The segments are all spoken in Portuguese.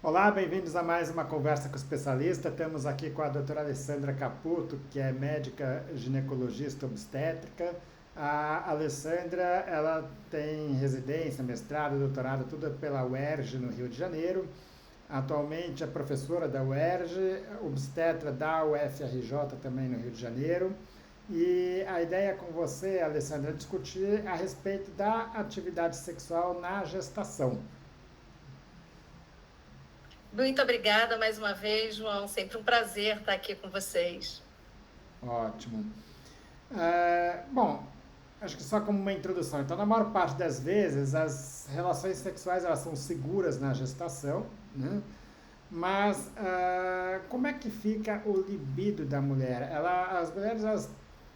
Olá, bem-vindos a mais uma conversa com o especialista. Estamos aqui com a doutora Alessandra Caputo, que é médica ginecologista obstétrica. A Alessandra, ela tem residência, mestrado, doutorado, tudo pela UERJ, no Rio de Janeiro. Atualmente é professora da UERJ, obstetra da UFRJ, também no Rio de Janeiro. E a ideia com você, Alessandra, é discutir a respeito da atividade sexual na gestação. Muito obrigada mais uma vez, João. Sempre um prazer estar aqui com vocês. Ótimo. Bom, acho que só como uma introdução. Então, na maior parte das vezes, as relações sexuais elas são seguras na gestação, né? Mas como é que fica o libido da mulher? As mulheres elas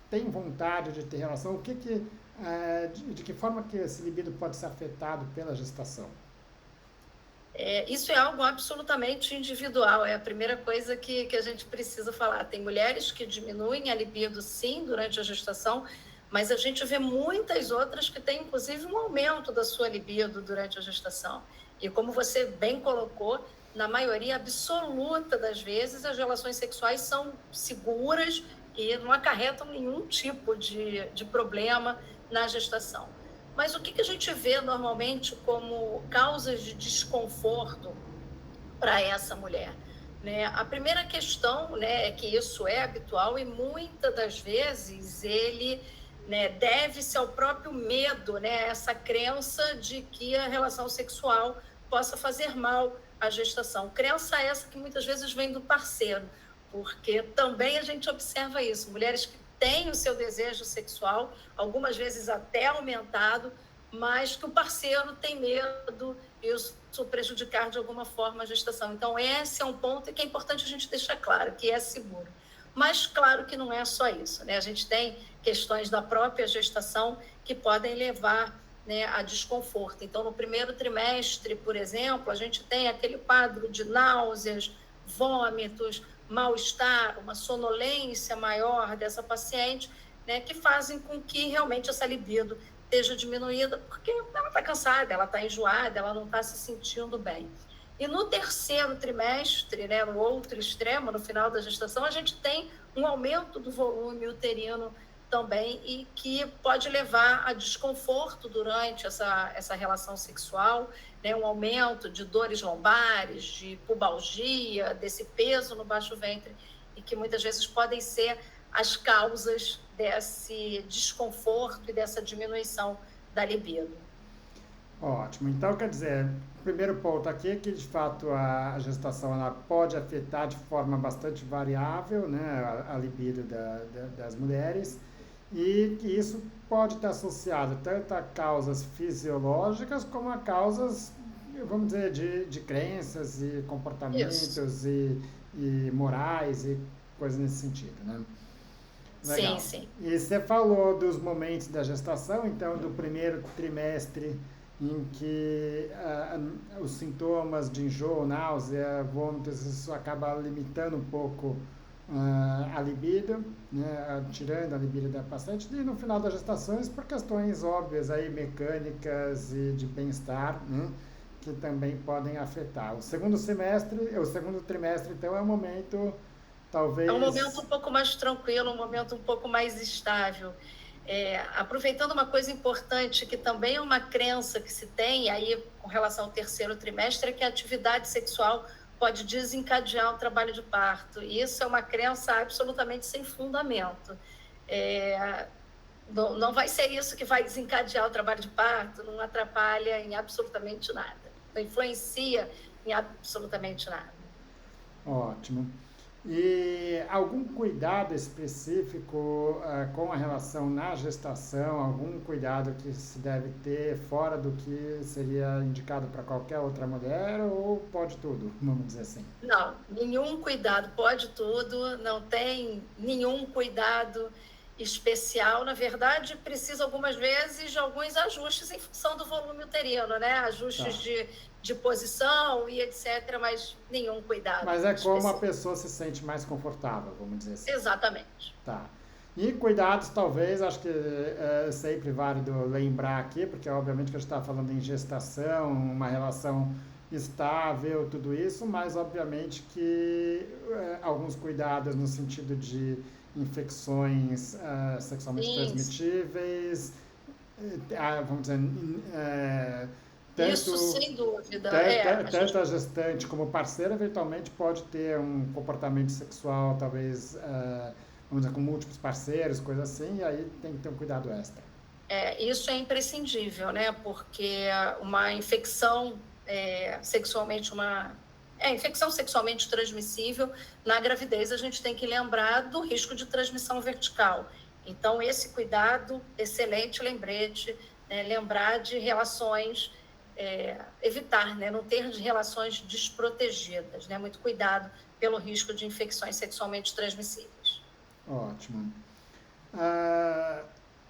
têm vontade de ter relação? De que forma que esse libido pode ser afetado pela gestação? Isso é algo absolutamente individual, é a primeira coisa que a gente precisa falar. Tem mulheres que diminuem a libido, sim, durante a gestação, mas a gente vê muitas outras que têm, inclusive, um aumento da sua libido durante a gestação. E como você bem colocou, na maioria absoluta das vezes, as relações sexuais são seguras e não acarretam nenhum tipo de problema na gestação. Mas o que a gente vê normalmente como causas de desconforto para essa mulher? Né? A primeira questão, né, é que isso é habitual e muitas das vezes ele, né, deve-se ao próprio medo, né, essa crença de que a relação sexual possa fazer mal à gestação. Crença essa que muitas vezes vem do parceiro, porque também a gente observa isso. Mulheres que têm o seu desejo sexual, algumas vezes até aumentado, mas que o parceiro tem medo e isso prejudicar de alguma forma a gestação. Então, esse é um ponto que é importante a gente deixar claro, que é seguro. Mas, claro que não é só isso, né? A gente tem questões da própria gestação que podem levar, né, a desconforto. Então, no primeiro trimestre, por exemplo, a gente tem aquele quadro de náuseas, vômitos, mal-estar, uma sonolência maior dessa paciente, né, que fazem com que realmente essa libido esteja diminuída, porque ela está cansada, ela está enjoada, ela não está se sentindo bem. E no terceiro trimestre, né, no outro extremo, no final da gestação, a gente tem um aumento do volume uterino também e que pode levar a desconforto durante essa relação sexual, né, um aumento de dores lombares, de pubalgia, desse peso no baixo ventre, e que muitas vezes podem ser as causas desse desconforto e dessa diminuição da libido. Ótimo. Então, quer dizer, o primeiro ponto aqui é que, de fato, a gestação ela pode afetar de forma bastante variável, né, a libido das mulheres e que isso pode estar associado tanto a causas fisiológicas como a causas, vamos dizer, de crenças e Isso. comportamentos e morais e coisas nesse sentido, né? Sim, Legal. sim. E você falou dos momentos da gestação, então do primeiro trimestre em que os sintomas de enjoo, náusea, vômitos, isso acaba limitando um pouco a libido, né, tirando a libido da paciente, e no final das gestações por questões óbvias aí, mecânicas e de bem-estar, né, que também podem afetar. O segundo trimestre, então, é um momento É um momento talvez. um pouco mais tranquilo, um momento um pouco mais estável. Aproveitando uma coisa importante, que também é uma crença que se tem, aí com relação ao terceiro trimestre, é que a atividade sexual pode desencadear o trabalho de parto. E isso é uma crença absolutamente sem fundamento. É, não vai ser isso que vai desencadear o trabalho de parto, não atrapalha em absolutamente nada, não influencia em absolutamente nada. Ótimo. E algum cuidado específico com a relação na gestação, algum cuidado que se deve ter fora do que seria indicado para qualquer outra mulher ou pode tudo, vamos dizer assim? Não, nenhum cuidado, pode tudo, não tem nenhum cuidado especial. Na verdade, precisa algumas vezes de alguns ajustes em função do volume uterino, né? Ajustes Tá. de posição e etc., mas nenhum Mas cuidado é como a especial. pessoa se sente mais confortável, vamos dizer assim. Exatamente. Tá. E cuidados, talvez, acho que é sempre válido lembrar aqui, porque obviamente que a gente está falando em gestação, uma relação estável, tudo isso, mas obviamente que alguns cuidados no sentido de infecções sexualmente Sim, transmitíveis, vamos dizer, isso tanto, sem dúvida. A gente tanto a gestante como o parceiro eventualmente pode ter um comportamento sexual, talvez, vamos dizer, com múltiplos parceiros, coisa assim, e aí tem que ter um cuidado extra. Isso é imprescindível, né? Porque uma infecção sexualmente, infecção sexualmente transmissível, na gravidez a gente tem que lembrar do risco de transmissão vertical. Então, esse cuidado, excelente lembrete, né? Lembrar de relações, evitar, né? Não ter relações desprotegidas, né? Muito cuidado pelo risco de infecções sexualmente transmissíveis. Ótimo. Ah,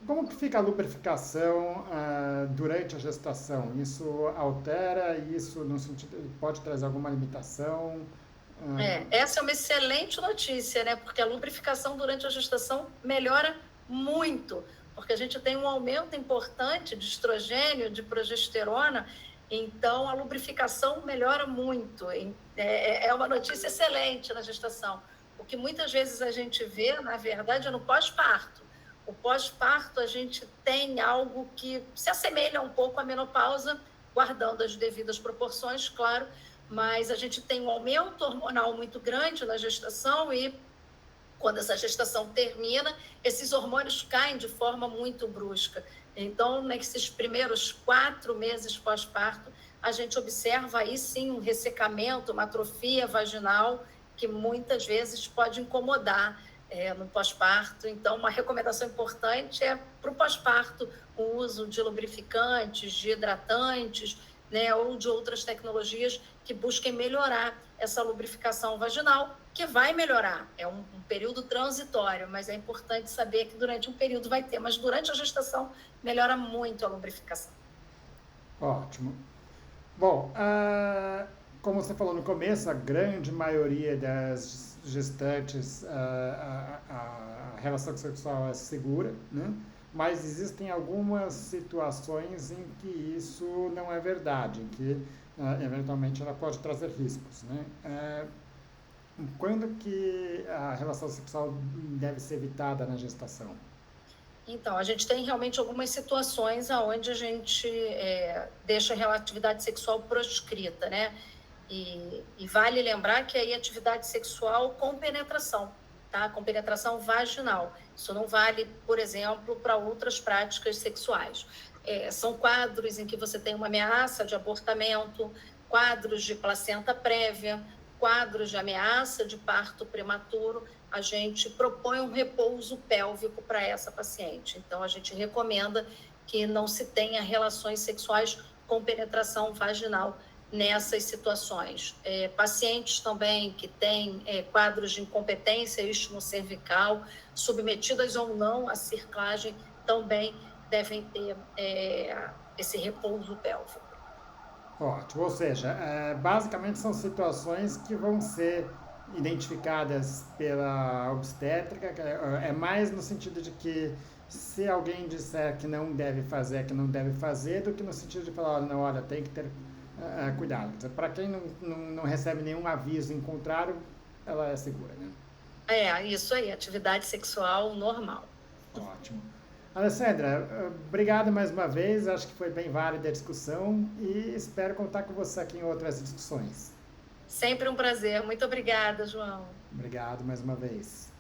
como que fica a lubrificação durante a gestação? Isso altera, isso no sentido, pode trazer alguma limitação? Essa é uma excelente notícia, né? Porque a lubrificação durante a gestação melhora muito, porque a gente tem um aumento importante de estrogênio, de progesterona, então a lubrificação melhora muito. É uma notícia excelente na gestação. O que muitas vezes a gente vê, na verdade, é no pós-parto. O pós-parto, a gente tem algo que se assemelha um pouco à menopausa, guardando as devidas proporções, claro, mas a gente tem um aumento hormonal muito grande na gestação e quando essa gestação termina, esses hormônios caem de forma muito brusca. Então, nesses primeiros 4 meses pós-parto, a gente observa aí sim um ressecamento, uma atrofia vaginal, que muitas vezes pode incomodar no pós-parto. Então, uma recomendação importante é para o pós-parto o uso de lubrificantes, de hidratantes, né, ou de outras tecnologias que busquem melhorar essa lubrificação vaginal, que vai melhorar. É um período transitório, mas é importante saber que durante um período vai ter, mas durante a gestação melhora muito a lubrificação. Ótimo. Bom, como você falou no começo, a grande maioria das gestantes, a relação sexual é segura, né? Mas existem algumas situações em que isso não é verdade, em que eventualmente ela pode trazer riscos, né? Quando que a relação sexual deve ser evitada na gestação? Então, a gente tem realmente algumas situações onde a gente deixa a relatividade sexual proscrita, né? E vale lembrar que aí atividade sexual com penetração, tá? Com penetração vaginal. Isso não vale, por exemplo, para outras práticas sexuais. São quadros em que você tem uma ameaça de abortamento, quadros de placenta prévia, quadros de ameaça de parto prematuro. A gente propõe um repouso pélvico para essa paciente. Então, a gente recomenda que não se tenha relações sexuais com penetração vaginal nessas situações. Pacientes também que têm quadros de incompetência cervical, submetidas ou não à circlagem, também devem ter esse repouso pélvico. Ótimo, ou seja, basicamente são situações que vão ser identificadas pela obstétrica, que é mais no sentido de que se alguém disser que não deve fazer, é que não deve fazer, do que no sentido de falar, não, olha, tem que ter cuidado. Para quem não recebe nenhum aviso em contrário, ela é segura, né? Isso aí, atividade sexual normal. Ótimo. Alessandra, obrigado mais uma vez, acho que foi bem válida a discussão e espero contar com você aqui em outras discussões. Sempre um prazer. Muito obrigada, João. Obrigado mais uma vez.